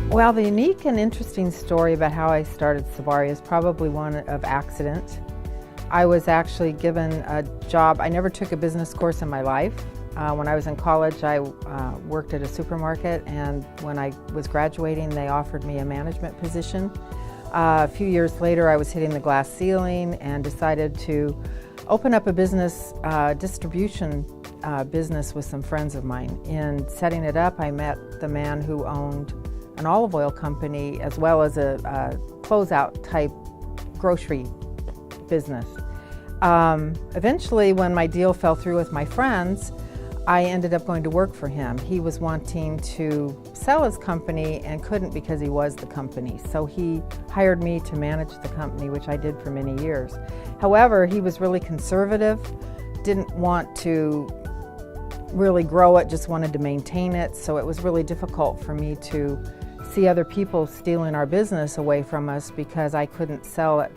Well, the unique and interesting story about how I started Cibaria is probably one of accident. I was actually given a job. I never took a business course in my life. When I was in college, I worked at a supermarket, and when I was graduating, they offered me a management position. A few years later, I was hitting the glass ceiling and decided to open up a business, distribution business with some friends of mine. In setting it up, I met the man who owned an olive oil company as well as a closeout type grocery business. Eventually, when my deal fell through with my friends, I ended up going to work for him. He was wanting to sell his company and couldn't because he was the company. So he hired me to manage the company, which I did for many years. However, he was really conservative, didn't want to really grow it, just wanted to maintain it. So it was really difficult for me to see other people stealing our business away from us because I couldn't sell it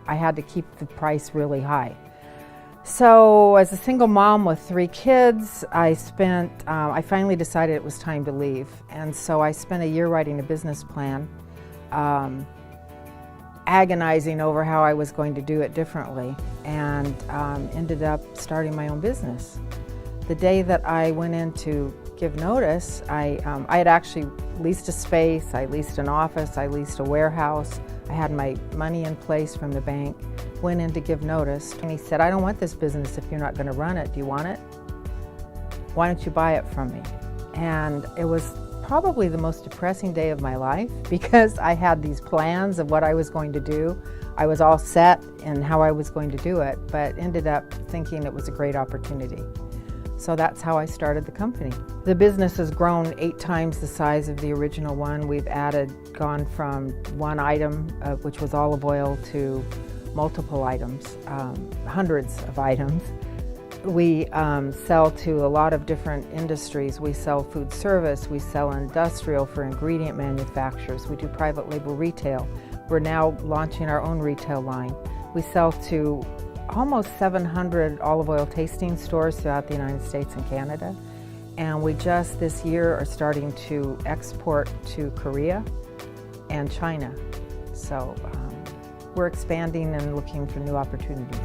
I had to keep the price really high. So as a single mom with 3 kids, I finally decided it was time to leave. And so I spent a year writing a business plan, agonizing over how I was going to do it differently, and ended up starting my own business. The day that I went in to give notice, I had actually leased a space, I leased an office, I leased a warehouse, I had my money in place from the bank, went in to give notice, and he said, "I don't want this business if you're not going to run it. Do you want it? Why don't you buy it from me?" And it was probably the most depressing day of my life because I had these plans of what I was going to do. I was all set in how I was going to do it, but ended up thinking it was a great opportunity. So that's how I started the company. The business has grown 8 times the size of the original one. We've gone from one item, which was olive oil, to multiple items, hundreds of items. We sell to a lot of different industries. We sell food service, we sell industrial for ingredient manufacturers, we do private label retail. We're now launching our own retail line. We sell to almost 700 olive oil tasting stores throughout the United States and Canada. And we just this year are starting to export to Korea and China. So we're expanding and looking for new opportunities.